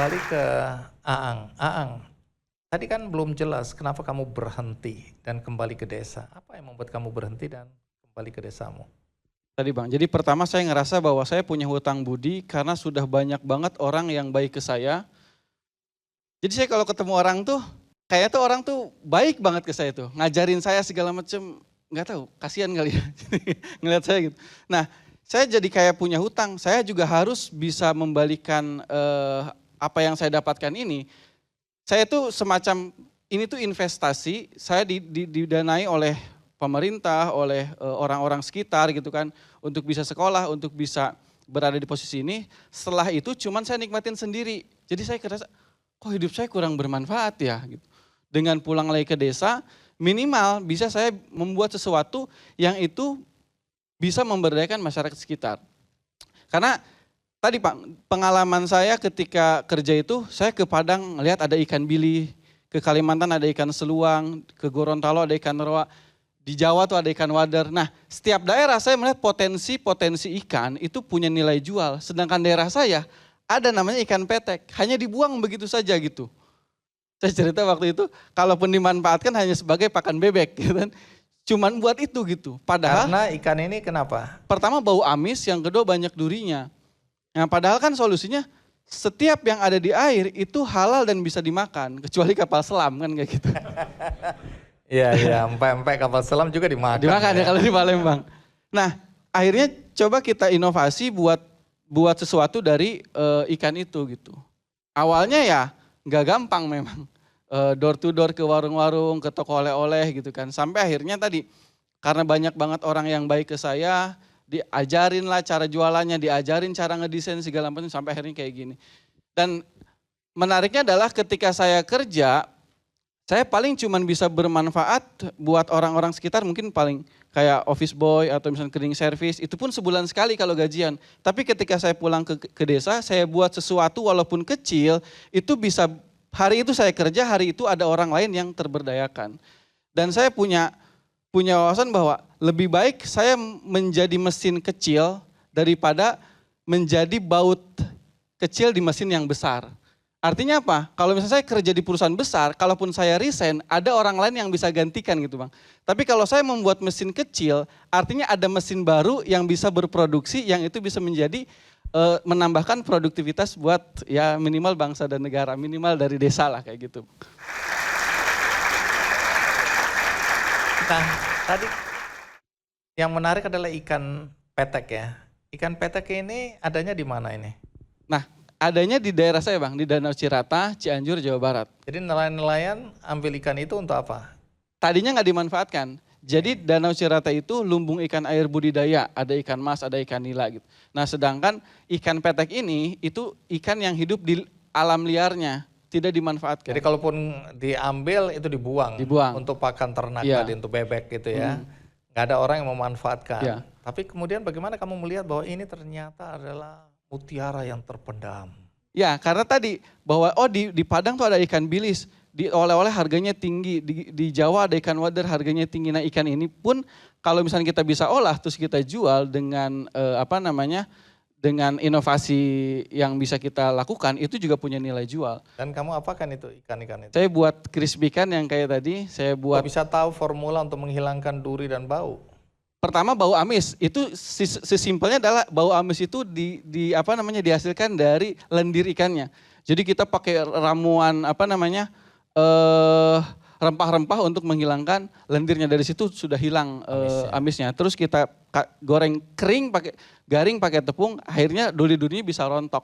kembali ke Aang. Aang, tadi kan belum jelas kenapa kamu berhenti dan kembali ke desa. Apa yang membuat kamu berhenti dan kembali ke desamu? Tadi Bang, jadi pertama saya ngerasa bahwa saya punya hutang budi karena sudah banyak banget orang yang baik ke saya. Jadi saya kalau ketemu orang tuh, kayak tuh orang tuh baik banget ke saya tuh. Ngajarin saya segala macem, nggak tahu, kasihan kali ya. Ngeliat saya gitu. Nah, saya jadi kayak punya hutang, saya juga harus bisa membalikan apa yang saya dapatkan ini. Saya tuh semacam, ini tuh investasi, saya didanai oleh pemerintah, oleh orang-orang sekitar gitu kan, untuk bisa sekolah, untuk bisa berada di posisi ini. Setelah itu cuman saya nikmatin sendiri. Jadi saya kerasa, kok hidup saya kurang bermanfaat ya gitu. Dengan pulang lagi ke desa, minimal bisa saya membuat sesuatu yang itu bisa memberdayakan masyarakat sekitar. Karena tadi Pak, pengalaman saya ketika kerja itu, saya ke Padang lihat ada ikan bili, ke Kalimantan ada ikan seluang, ke Gorontalo ada ikan roa, di Jawa tuh ada ikan wader. Nah, setiap daerah saya melihat potensi ikan itu punya nilai jual. Sedangkan daerah saya ada namanya ikan petek, hanya dibuang begitu saja gitu. Saya cerita waktu itu, kalaupun dimanfaatkan hanya sebagai pakan bebek gitu kan. Cuman buat itu gitu. Padahal Karena ikan ini kenapa? pertama bau amis, yang kedua banyak durinya. Nah, padahal kan solusinya setiap yang ada di air itu halal dan bisa dimakan, kecuali kapal selam kan kayak gitu. Iya, empek-empek kapal selam juga dimakan. Dimakan ya kalau di Palembang. Nah, akhirnya coba kita inovasi buat sesuatu dari ikan itu gitu. Awalnya ya nggak gampang memang. Door to door ke warung-warung, ke toko oleh-oleh gitu kan. Sampai akhirnya tadi, karena banyak banget orang yang baik ke saya, diajarin lah cara jualannya, diajarin cara ngedesain segala macam sampai akhirnya kayak gini. Dan menariknya adalah ketika saya kerja, saya paling cuman bisa bermanfaat buat orang-orang sekitar, mungkin paling kayak office boy atau misalnya cleaning service, itu pun sebulan sekali kalau gajian. Tapi ketika saya pulang ke desa, saya buat sesuatu walaupun kecil, itu bisa, hari itu saya kerja, hari itu ada orang lain yang terberdayakan. Dan saya punya wawasan bahwa lebih baik saya menjadi mesin kecil daripada menjadi baut kecil di mesin yang besar. Artinya apa? Kalau misalnya saya kerja di perusahaan besar, kalaupun saya resign, ada orang lain yang bisa gantikan gitu Bang. Tapi kalau saya membuat mesin kecil, artinya ada mesin baru yang bisa berproduksi, yang itu bisa menjadi menambahkan produktivitas buat ya minimal bangsa dan negara, minimal dari desa lah kayak gitu. Nah, tadi yang menarik adalah ikan petek ya. Ikan petek ini adanya di mana ini? Nah, adanya di daerah saya Bang, di Danau Cirata, Cianjur, Jawa Barat. Jadi nelayan-nelayan ambil ikan itu untuk apa? Tadinya nggak dimanfaatkan. Jadi Danau Cirata itu lumbung ikan air budidaya, ada ikan mas, ada ikan nila gitu. Nah sedangkan ikan petek ini itu ikan yang hidup di alam liarnya, tidak dimanfaatkan. Jadi kalaupun diambil itu dibuang. Untuk pakan ternak tadi, untuk bebek gitu ya. Nggak ada orang yang memanfaatkan. Tapi kemudian bagaimana kamu melihat bahwa ini ternyata adalah mutiara yang terpendam? Ya karena tadi bahwa di Padang tuh ada ikan bilis. Di oleh-oleh harganya tinggi, di Jawa ada ikan wader harganya tinggi. Nah ikan ini pun kalau misalnya kita bisa olah terus kita jual dengan dengan inovasi yang bisa kita lakukan, itu juga punya nilai jual. Dan kamu apakan itu ikan-ikan itu? Saya buat crispy ikan yang kayak tadi, saya buat. Kok bisa tahu formula untuk menghilangkan duri dan bau? Pertama bau amis, itu sesimpelnya adalah bau amis itu dihasilkan dari lendir ikannya. Jadi kita pakai ramuan rempah-rempah untuk menghilangkan lendirnya, dari situ sudah hilang amisnya. Terus kita goreng kering garing pakai tepung, akhirnya duri-durinya bisa rontok.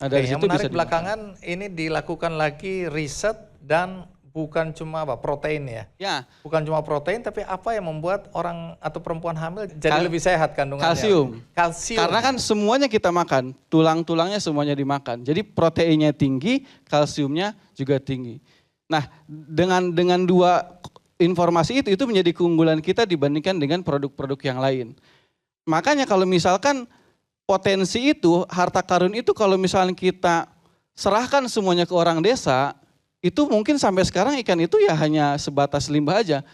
Nah, dari situ yang menarik bisa belakangan ini dilakukan lagi riset dan bukan cuma protein ya. Ya. Bukan cuma protein, tapi apa yang membuat orang atau perempuan hamil jadi lebih sehat kandungannya? Kalsium. Karena kan semuanya kita makan, tulang-tulangnya semuanya dimakan. Jadi proteinnya tinggi, kalsiumnya juga tinggi. Nah, dengan dua informasi itu menjadi keunggulan kita dibandingkan dengan produk-produk yang lain. Makanya kalau misalkan potensi itu, harta karun itu kalau misalnya kita serahkan semuanya ke orang desa, itu mungkin sampai sekarang ikan itu ya hanya sebatas limbah aja.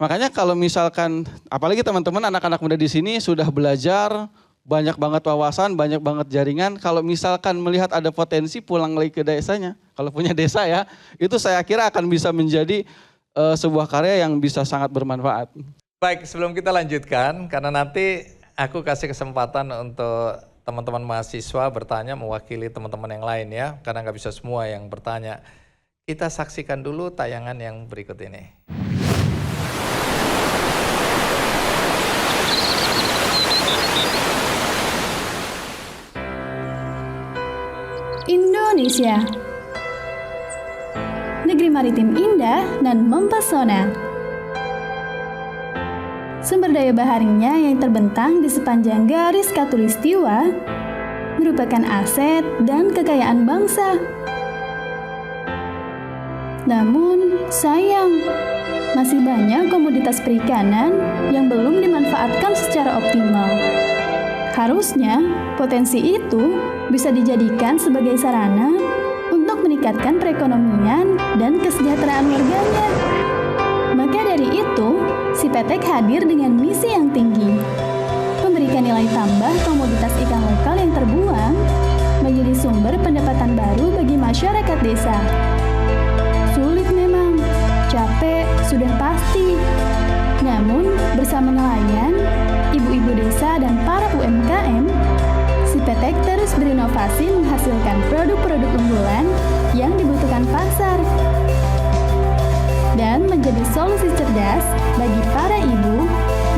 Makanya kalau misalkan, apalagi teman-teman anak-anak muda di sini sudah belajar banyak banget wawasan, banyak banget jaringan. Kalau misalkan melihat ada potensi pulang lagi ke desanya, kalau punya desa ya, itu saya kira akan bisa menjadi sebuah karya yang bisa sangat bermanfaat. Baik, sebelum kita lanjutkan, karena nanti aku kasih kesempatan untuk teman-teman mahasiswa bertanya mewakili teman-teman yang lain ya, karena nggak bisa semua yang bertanya. Kita saksikan dulu tayangan yang berikut ini. Indonesia, negeri maritim indah dan mempesona. Sumber daya baharinya yang terbentang di sepanjang garis khatulistiwa merupakan aset dan kekayaan bangsa. Namun, sayang, masih banyak komoditas perikanan yang belum dimanfaatkan secara optimal. Harusnya, potensi itu bisa dijadikan sebagai sarana untuk meningkatkan perekonomian dan kesejahteraan warganya. Maka dari itu, Sipetek hadir dengan misi yang tinggi, memberikan nilai tambah komoditas ikan lokal yang terbuang menjadi sumber pendapatan baru bagi masyarakat desa. Sulit memang, capek sudah pasti. Namun, bersama nelayan, ibu-ibu desa, dan para UMKM, Sipetek terus berinovasi menghasilkan produk-produk unggulan yang dibutuhkan pasar dan menjadi solusi cerdas bagi para ibu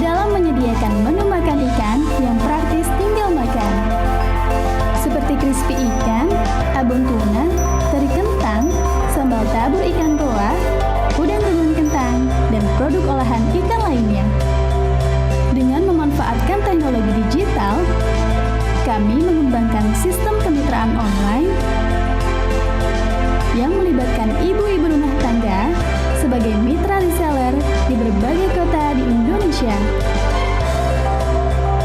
dalam menyediakan menu makan ikan yang praktis tinggal makan. Seperti crispy ikan, abon tuna, teri kentang, sambal tabur ikan roa, udang rebung kentang, dan produk olahan ikan lainnya. Dengan memanfaatkan teknologi digital, kami mengembangkan sistem kemitraan online yang melibatkan ibu-ibu rumah tangga sebagai mitra reseller di berbagai kota di Indonesia.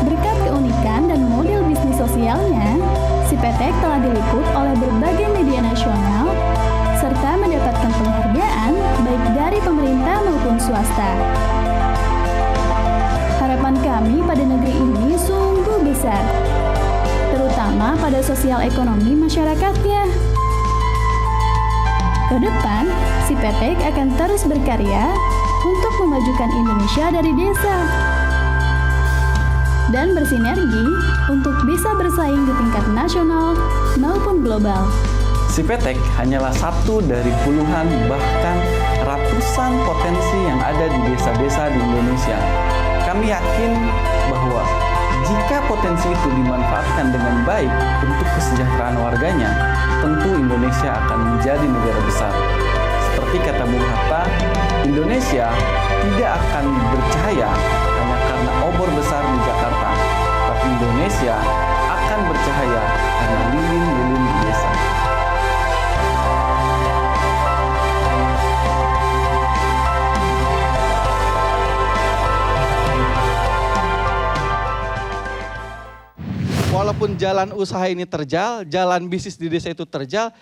Berkat keunikan dan model bisnis sosialnya, Sipetek telah diliput oleh berbagai media nasional serta mendapatkan penghargaan baik dari pemerintah maupun swasta. Harapan kami pada negeri ini sungguh besar, terutama pada sosial ekonomi masyarakatnya. Ke depan, Sipetek akan terus berkarya untuk memajukan Indonesia dari desa dan bersinergi untuk bisa bersaing di tingkat nasional maupun global. Sipetek hanyalah satu dari puluhan bahkan ratusan potensi yang ada di desa-desa di Indonesia. Kami yakin bahwa jika potensi itu dimanfaatkan dengan baik untuk kesejahteraan warganya, tentu Indonesia akan menjadi negara besar. Seperti kata Bung Hatta, Indonesia tidak akan bercahaya hanya karena obor besar di Jakarta, tapi Indonesia akan bercahaya karena lilin-lilin di desa. Walaupun jalan usaha ini terjal, jalan bisnis di desa itu terjal,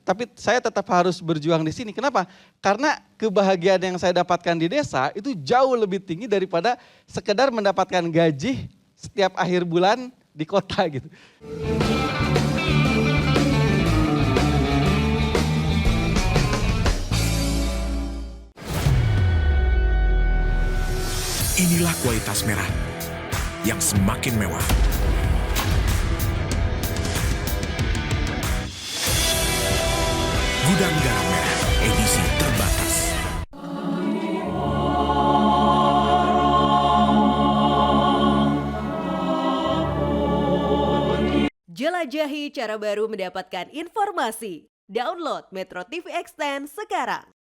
tapi saya tetap harus berjuang di sini. Kenapa? Karena kebahagiaan yang saya dapatkan di desa itu jauh lebih tinggi daripada sekedar mendapatkan gaji setiap akhir bulan di kota gitu. Inilah kualitas merah yang semakin mewah. Gudang Garam Merah edisi terbatas. Jelajahi cara baru mendapatkan informasi. Download Metro TV Extend sekarang.